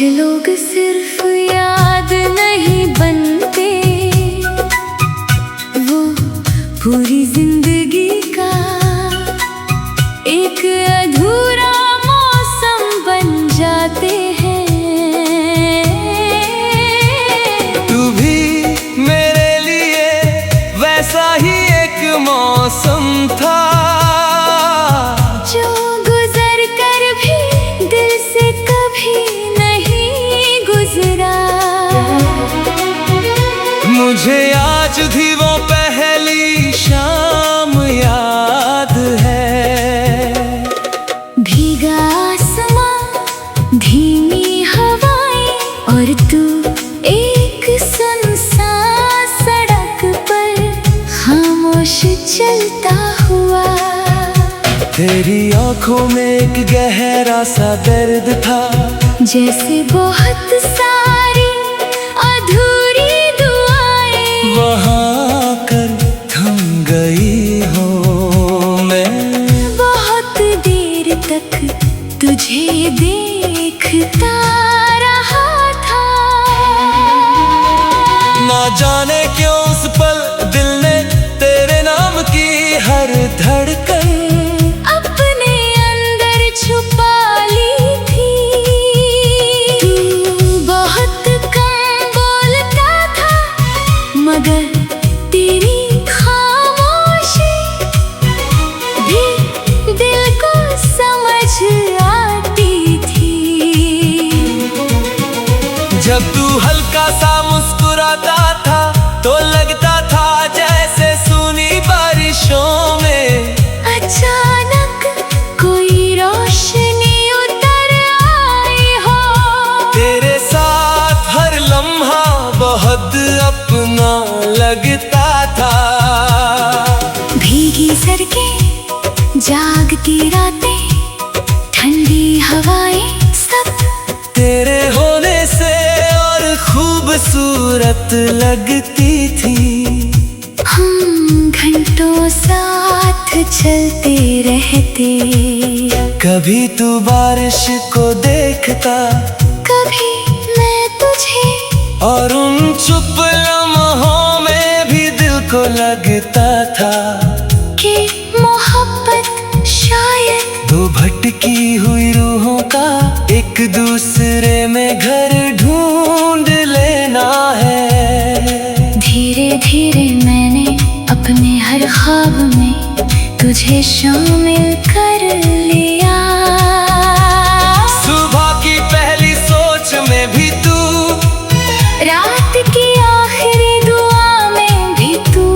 लोग सिर्फ याद नहीं बनते, वो पूरी जिंदगी का एक अधूरा मौसम बन जाते हैं। तू भी मेरे लिए वैसा ही एक मौसम था, जो गुजर कर भी दिल से कभी नहीं गुजरा। मुझे आज भी वो पहली शाम याद है। भीगा आसमां, धीमी हवाएं और तू एक सुनसान सड़क पर खामोश चलता हुआ। तेरी आंखों में एक गहरा सा दर्द था, जैसे बहुत सारी अधूरी दुआएं वहाँ कर थम गई हूँ मैं। बहुत देर तक तुझे देखता रहा था। ना जाने क्यों उस पल दिल ने तेरे नाम की हर धड़कन अपने अंदर छुपा ली थी। तू बहुत कम बोलता था, मगर तेरी खामोशी भी दिल को समझ आती थी। जब तू हल्का सा मुस्कुराता था तो लगता था जैसे सूनी बारिशों में अचानक कोई रोशनी उतर आई हो। तेरे साथ हर लम्हा बहुत अपना लगता था। भीगी सड़कें, जागती रातें, ठंडी हवाएं सब तेरे होने से और खूबसूरत लगती थी। हम घंटों साथ चलते रहते, कभी तू बारिश को देखता, कभी मैं तुझे, और उन चुप लम्हों में भी दिल को लगता था कि मोहब्बत शायद दो भटकी हुई रूहों का एक दूसरे में घर ढूंढ लेना है। धीरे धीरे मैंने अपने हर ख्वाब में तुझे शामिल कर लिया। सुबह की पहली सोच में भी तू, रात की आखिरी दुआ में भी तू,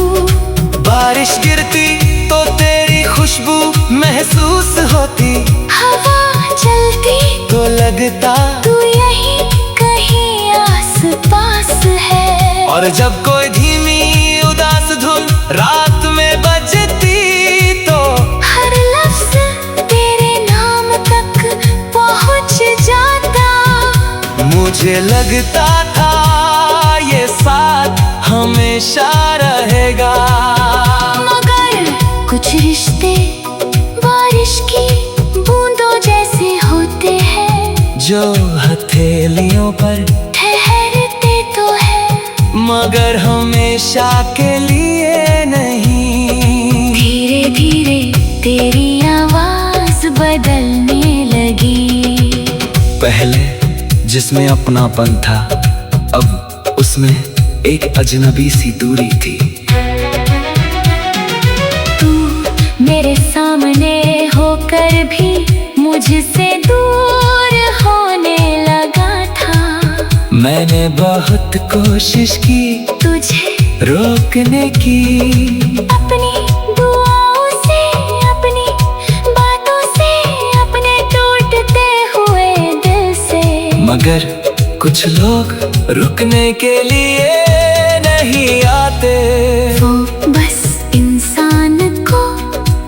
बारिश गिरती तो तेरी खुशबू महसूस होती, हवा चलती तो लगता तू यहीं कहीं आस पास है। और जब कोई धीमी उदास धुन रात में बजती तो हर लफ्ज तेरे नाम तक पहुंच जाता। मुझे लगता था ये साथ हमेशा रहेगा। मगर कुछ रिश्ते बारिश की बूंदों जैसे होते हैं, जो हथेलियों पर ठहरते तो है मगर हमेशा के लिए नहीं। धीरे धीरे तेरी आवाज बदलने लगी। पहले जिसमें अपनापन था, अब उसमें एक अजनबी सी दूरी थी। तू मेरे सामने होकर भी मुझसे दूर होने लगा था। मैंने बहुत कोशिश की तुझे रोकने की, अपनी दुआओं से, अपनी बातों से, अपने टूटते हुए दिल से। मगर कुछ लोग रुकने के लिए नहीं आते। वो बस इंसान को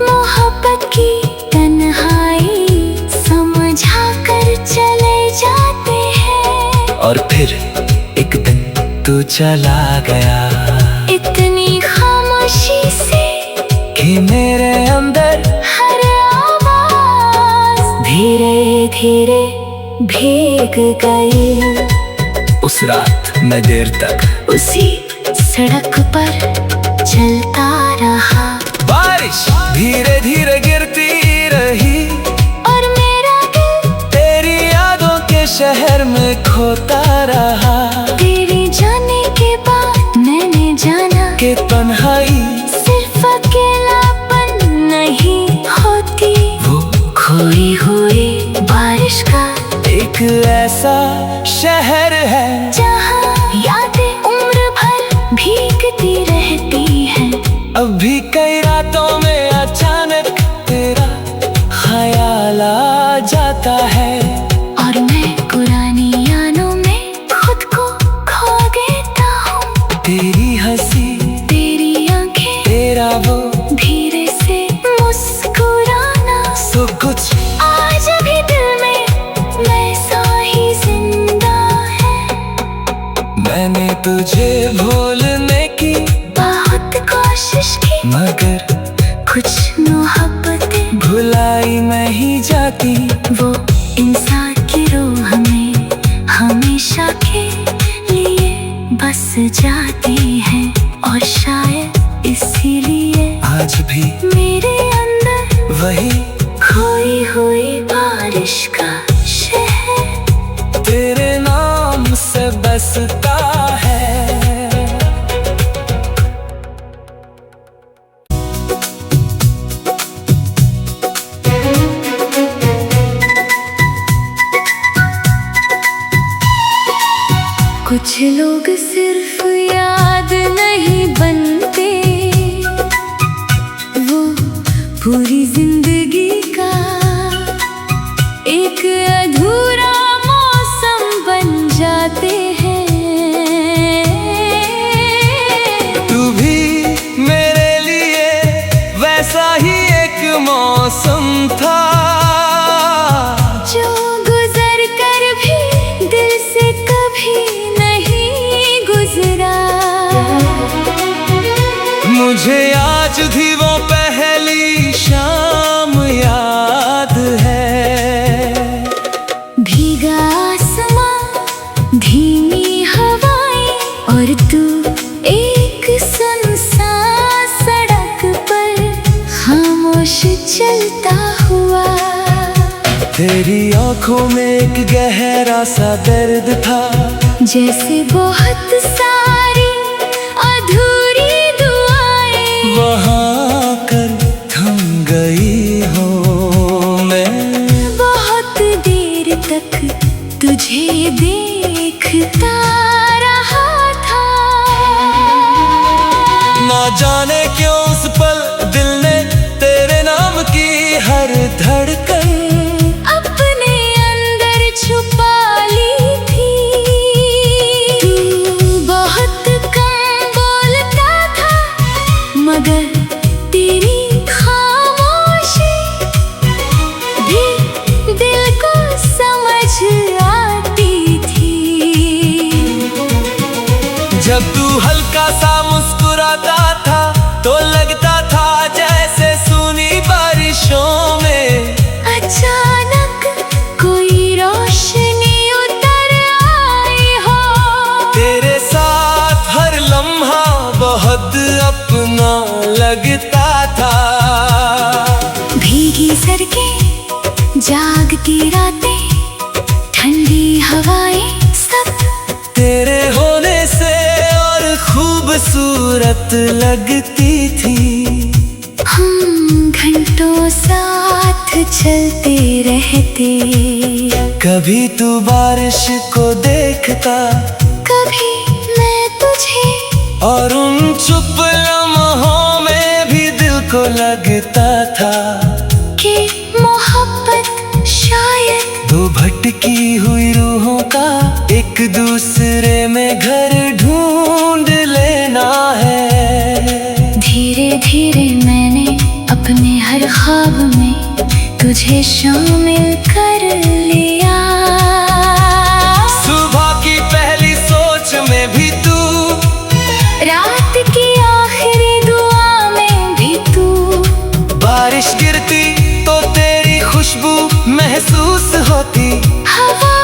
मोहब्बत की तन्हाई समझा कर चले जाते हैं। और फिर एक दिन तू चला गया, इतनी खामोशी से कि मेरे अंदर हर आवाज धीरे धीरे भीग गई। उस रात मैं देर तक उसी सड़क पर चलता रहा। बारिश धीरे धीरे गिरती रही और मेरा दिल तेरी यादों के शहर में खोता रहा। तेरे जाने के बाद मैंने जाना कि तन्हाई सिर्फ अकेलापन नहीं होती। वो खोई हुई बारिश का एक ऐसा शहर है जहाँ यादें उम्र भर भीगती रहती हैं। अब भी कई रातों में अचानक तेरा ख्याल आ जाता है। और मैं पुरानी यादों में खुद को खो देता हूँ। तेरी हंसी तेरी आंखें तेरा वो धीरे से मुस्कुराना सब कुछ आज भी दिल में वैसा ही जिंदा है। मैंने तुझे भूलने की बहुत कोशिश की मगर कुछ मोहब्बतें भुलाई नहीं जाती। वो इंसान की रूह में हमेशा के लिए बस जाती है। और शायद इसीलिए आज भी मेरे अंदर वही खोई हुई बारिश का शहर तेरे नाम से बसता है। कुछ लोग सिर्फ याद नहीं बनते, वो पूरी जिंदगी का एक अधूरा मौसम बन जाते हैं। तू भी मेरे लिए वैसा ही एक मौसम था जो गुजर कर भी दिल से कभी नहीं गुजरा। मुझे आज भी वो पहली शाम याद है। भीगा आसमां धीमी हवाएं और तू एक सुनसान सड़क पर खामोश चलता हुआ। तेरी आंखों में एक गहरा सा दर्द था जैसे बहुत सारी अधूरी दुआएं वहाँ कर थम गई हो। मैं बहुत देर तक तुझे देखता रहा था। ना जाने क्यों उस पल दिल ने तेरे नाम की हर धड़कन अपने अंदर छुपा ली थी। तू बहुत कम बोलता था मगर तेरी खामोशी भी दिल को समझ आती थी। जब तू हल्का सा मुस्कुराता था तो लगता था जैसे सूनी बारिशों में अचानक कोई रोशनी उतर आई हो। तेरे साथ हर लम्हा बहुत अपना लगता था। भीगी सड़कें जागती रातें ठंडी हवाएं सब तेरे होने से और खूबसूरत लगती थी। हम घंटों साथ चलते रहते। कभी तू बारिश को देखता कभी मैं तुझे और उन चुप लम्हों में भी दिल को लगता था कि मोहब्बत शायद दो भटकी हुई रूहों का एक दूसरे में घर ढूंढ लेना है। धीरे धीरे मैंने अपने हर ख्वाब में तुझे शामिल कर लिया। सुबह की पहली सोच में भी तू, रात की आखिरी दुआ में भी तू। बारिश गिरती तो तेरी खुशबू महसूस होती। हवा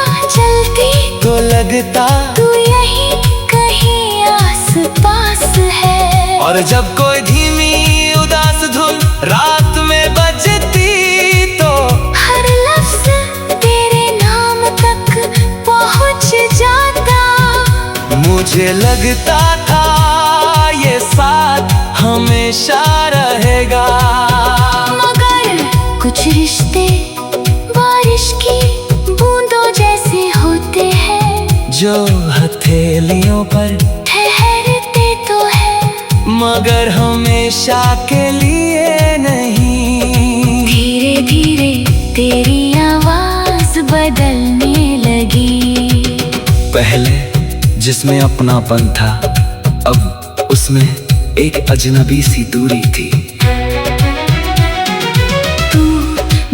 लगता तू यही कहीं आस पास है। और जब कोई धीमी उदास धुन रात में बजती तो हर लफ्ज तेरे नाम तक पहुंच जाता। मुझे लगता था ये साथ हमेशा रहेगा। मगर कुछ रिश्ते बारिश की बूंदों जैसे होते हैं, जो हथेलियों पर ठहरते तो है मगर हमेशा के लिए नहीं। धीरे धीरे तेरी आवाज बदलने लगी। पहले जिसमें अपनापन था, अब उसमें एक अजनबी सी दूरी थी। तू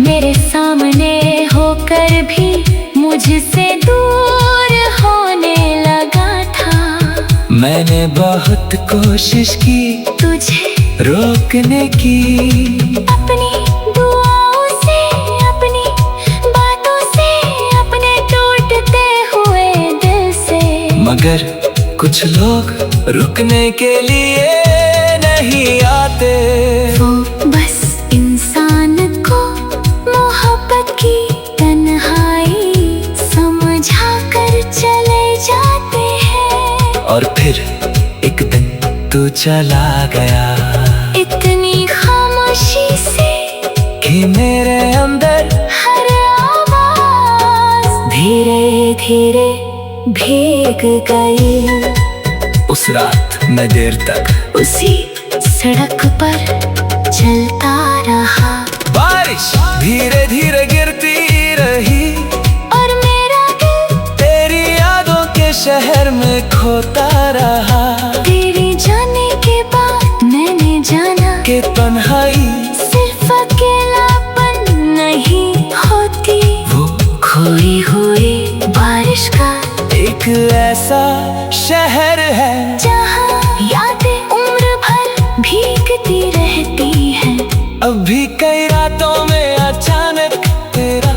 मेरे सामने होकर भी मुझसे दूर होने लगा था। मैंने बहुत कोशिश की तुझे रोकने की, अपनी दुआओं से, अपनी बातों से, अपने टूटते हुए दिल से। मगर कुछ लोग रुकने के लिए नहीं आते। वो बस इंसान को मोहब्बत की तन्हाई समझा कर चले जाते हैं। और फिर एक दिन तू चला गया, इतनी खामोशी से कि मेरे अंदर हर आवाज धीरे धीरे भीग गई। उस रात मैं देर तक उसी सड़क पर चलता रहा। बारिश धीरे धीरे गिरती रही और मेरा दिल तेरी यादों के शहर में खोता रहा। तेरे जाने के बाद मैंने जाना कि तन्हाई सिर्फ अकेलापन नहीं होती, वो खोई हुई बारिश का एक ऐसा शहर है जहाँ यादें उम्र भर भीगती रहती हैं। अब भी कई रातों में अचानक तेरा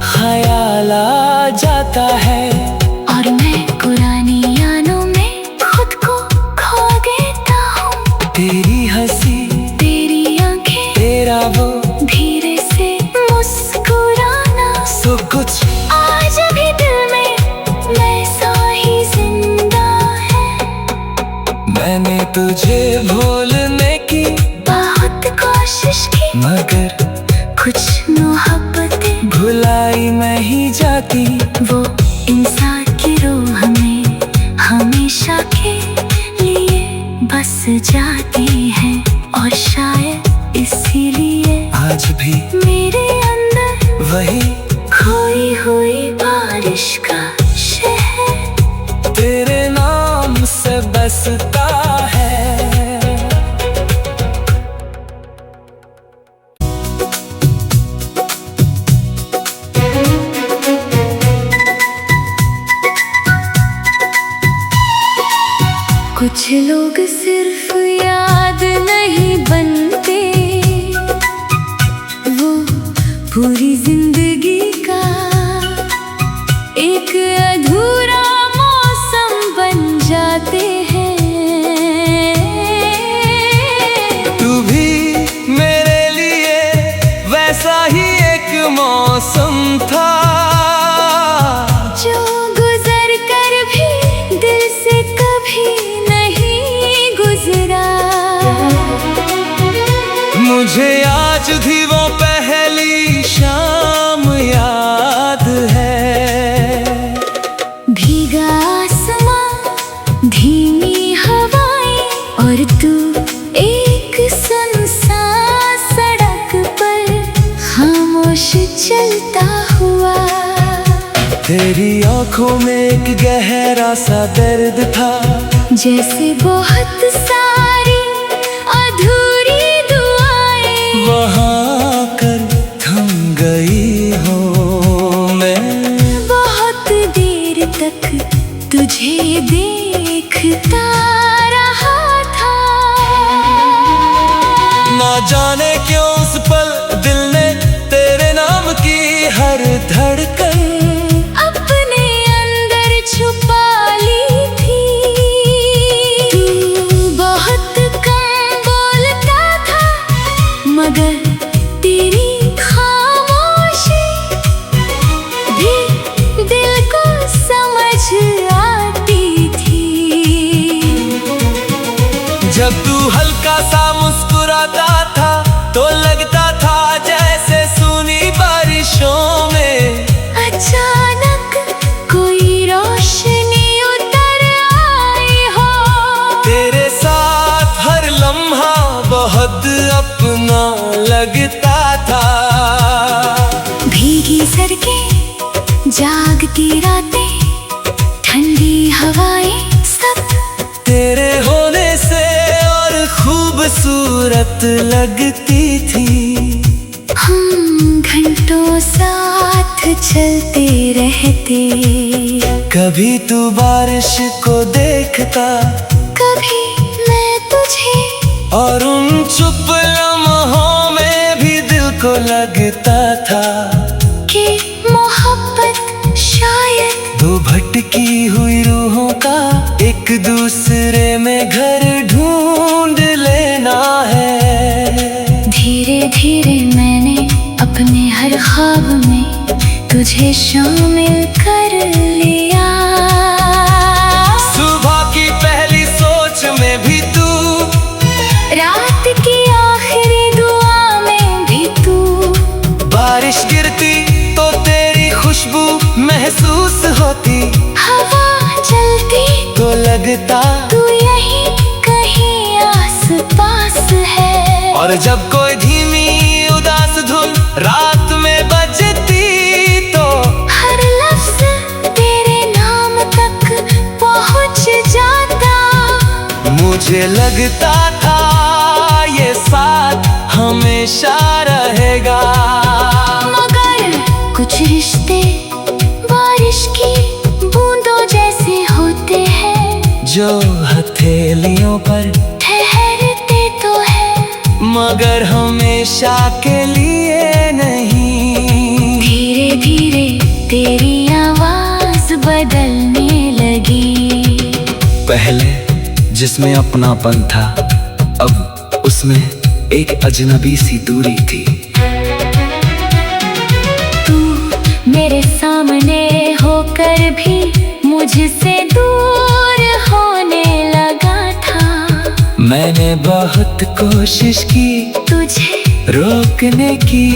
ख्याल आ जाता है। और मैं पुरानी यादों में खुद को खो देता हूँ। तेरी हंसी, तेरी आंखें, तेरा वो धीरे से मुस्कुराना, सब कुछ आज भी दिल में वैसा ही जिंदा है। मैंने तुझे भूलने की बहुत कोशिश की, मगर कुछ मोहब्बतें भुलाई नहीं जाती। वो इंसान की रूह में हमेशा के लिए बस जाती है। और शायद इसीलिए आज भी मेरे अंदर वही खोई हुई बारिश का शहर तेरे नाम से बसता है। कुछ लोग सिर्फ याद नहीं बनते, वो पूरी जिंदगी का एक अधूरा मौसम बन जाते हैं। तू भी मेरे लिए वैसा ही एक मौसम था, जो गुजर कर भी दिल से कभी नहीं गुजरा। मुझे आज भी वो पहली शाम याद है। भीगा आसमां, धीमी हवाएं और तू एक सुनसान सड़क पर खामोश चलता हुआ। तेरी आंखों में एक गहरा सा दर्द था, जैसे बहुत सारी अधूरी दुआएं वहाँ कर थम गई हो। मैं बहुत देर तक तुझे देखता रहा था। ना जाने क्यों उस पल दिल ने तेरे नाम की हर धड़कन अपने अंदर छुपा तू हल्का सा मुस्कुराता था तो लगता था जैसे सूनी बारिशों में अचानक कोई रोशनी उतर आई हो। तेरे साथ हर लम्हा बहुत अपना लगता था। भीगी सड़कें, जागती रातें, ठंडी हवाएं सब तेरे होने से और खूबसूरत लगती थी। हम घंटों साथ चलते रहते, कभी तू बारिश को देखता, कभी मैं तुझे, और उन चुप लम्हों में भी दिल को लगता था कि मोहब्बत शायद दो भटकी हुई रूहों का एक दूसरे में घर ढूंढ लेना है। धीरे धीरे मैंने अपने हर ख्वाब में तुझे शामिल कर लिया। सुबह की पहली सोच में भी तू, रात की आखिरी दुआ में भी तू, बारिश गिरती तो तेरी खुशबू महसूस होती, हवा चलती तो लगता तू यहीं कहीं आस पास है। और जब कोई धीमी उदास धुन रात में बजती तो हर लफ्ज तेरे नाम तक पहुंच जाता। मुझे लगता था ये साथ हमेशा रहेगा। मगर कुछ रिश्ते बारिश की बूंदों जैसे होते हैं, जो हथेलियों पर ठहरते तो है मगर हमेशा के लिए नहीं। धीरे धीरे तेरी आवाज बदलने लगी। पहले जिसमें अपनापन था, अब उसमें एक अजनबी सी दूरी थी। तू मेरे सामने होकर भी मुझसे दूर होने लगा था। मैंने बहुत कोशिश की तुझे रोकने की,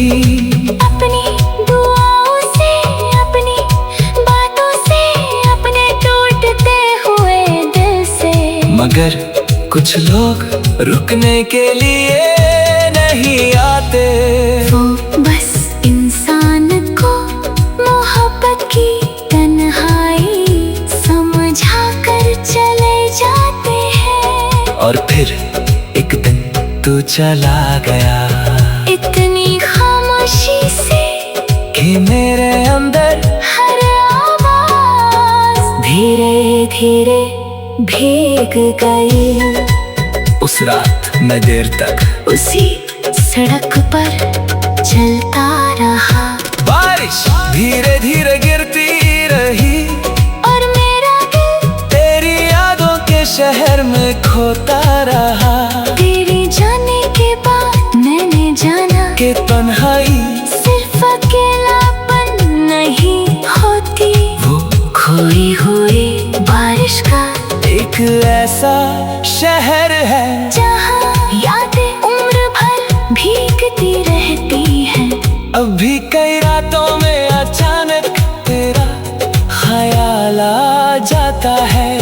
अपनी दुआओं से, अपनी बातों से, अपने टूटते हुए दिल से, मगर कुछ लोग रुकने के लिए नहीं आते। वो बस इंसान को मोहब्बत की तन्हाई समझा कर चले जाते हैं। और फिर एक दिन तू चला गया, इतनी खामोशी से कि मेरे अंदर हर आवाज धीरे धीरे भीग गई। उस रात मैं देर तक उसी सड़क पर चलता रहा, बारिश धीरे धीरे गिरती रही, और मेरा दिल तेरी यादों के शहर में खोता रहा। तेरे जाने के बाद मैंने जाना कि तन्हाई सिर्फ अकेलापन नहीं होती, वो खोई हुई बारिश का एक ऐसा शहर है जहाँ यादें उम्र भर भीगती रहती हैं। अब भी कई रातों में अचानक तेरा ख्याल आ जाता है,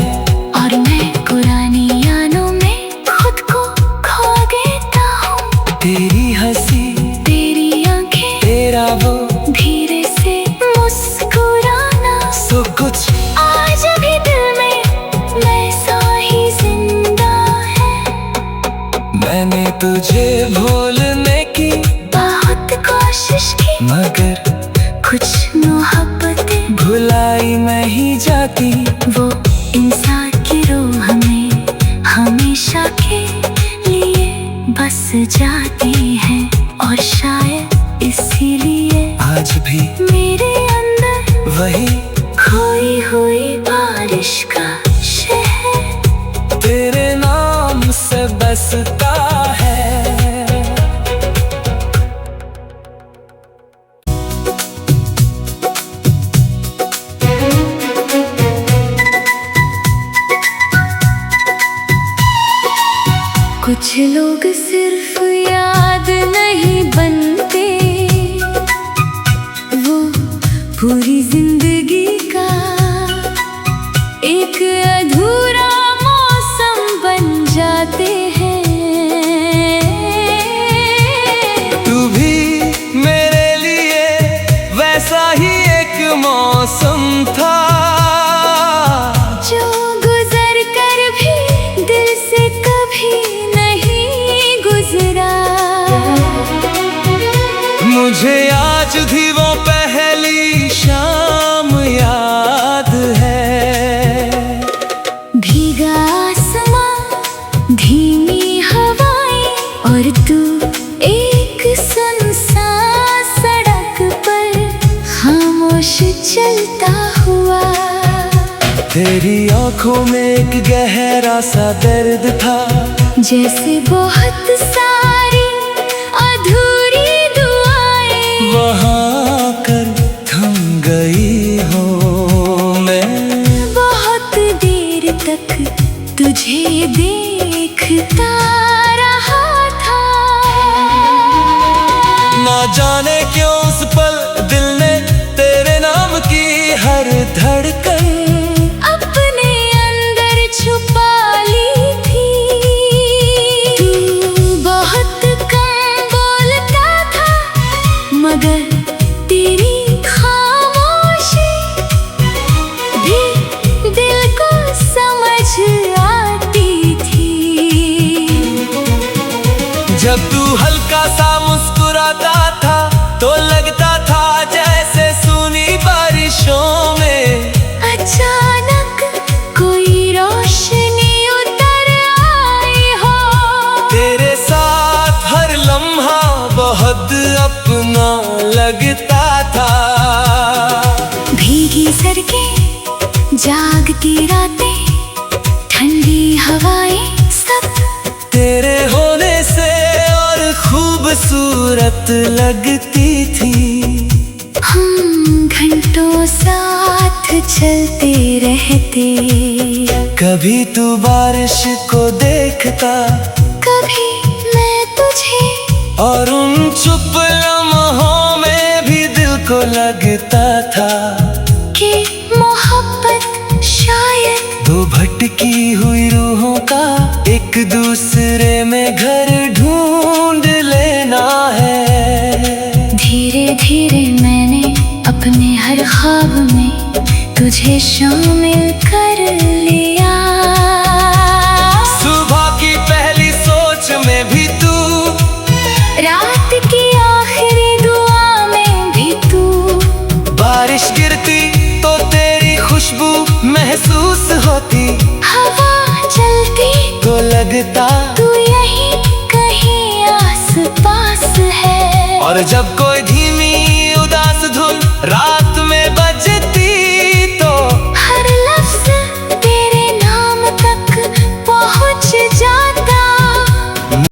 और मैं पुरानी यादों में खुद को खो देता हूँ। तेरी हंसी, तेरी आंखें, तेरा वो धीरे से मुस्कुराना, सब कुछ आज भी दिल में वैसा ही जिंदा है। मैंने तुझे भूलने की बहुत कोशिश की, मगर कुछ मोहब्बतें भुलाई नहीं जाती। वो इंसान की रूह में हमेशा के लिए बस जाती है, और शायद इसीलिए आज भी मेरे अंदर वही खोई हुई बारिश का शहर तेरे नाम से बसता है। कुछ लोग सिर्फ याद नहीं बनते, वो पूरी जिंदगी का एक अधूरा मौसम बन जाते हैं। तू भी मेरे लिए वैसा ही एक मौसम था, जो गुजर कर भी दिल से कभी नहीं गुजरा। मुझे आज भी वो पहली शाम याद है। भीगा आसमां, धीमी हवाएं और तू एक सुनसान सड़क पर खामोश चलता हुआ। तेरी आंखों में एक गहरा सा दर्द था, जैसे बहुत सारी अधूरी दुआएं वहाँ कर थम गई हो। मैं बहुत देर तक तुझे देखता रहा था। ना जाने क्यों उस पल दिल ने तेरे नाम की हर धड़कन अपने अंदर छुपा ली थी। तू बहुत कम बोलता था, मगर तेरी खामोशी भी दिल को समझ आती थी। जब तू हल्का सा मुस्कुराता था तो लगता था जैसे सूनी बारिशों में अचानक कोई रोशनी उतर आई हो। तेरे साथ हर लम्हा बहुत अपना लगता था। भीगी सड़कें, जागती रातें, ठंडी हवाएं सब तेरे होने से और खूबसूरत लगती थी। हम घंटों साथ चलते रहते, कभी तू बारिश को देखता, कभी मैं तुझे, और उन चुप लम्हों में भी दिल को लगता था कि मोहब्बत शायद दो भटकी हुई रूहों का एक दूसरे में घर ढूंढ लेना है। धीरे धीरे मैंने अपने हर ख्वाब में तुझे शामिल कर लिया। सुबह की पहली सोच में भी तू, रात की आखिरी दुआ में भी तू, बारिश गिरती तो तेरी खुशबू महसूस होती, हवा चलती तो लगता तू यहीं कहीं आस पास है। और जब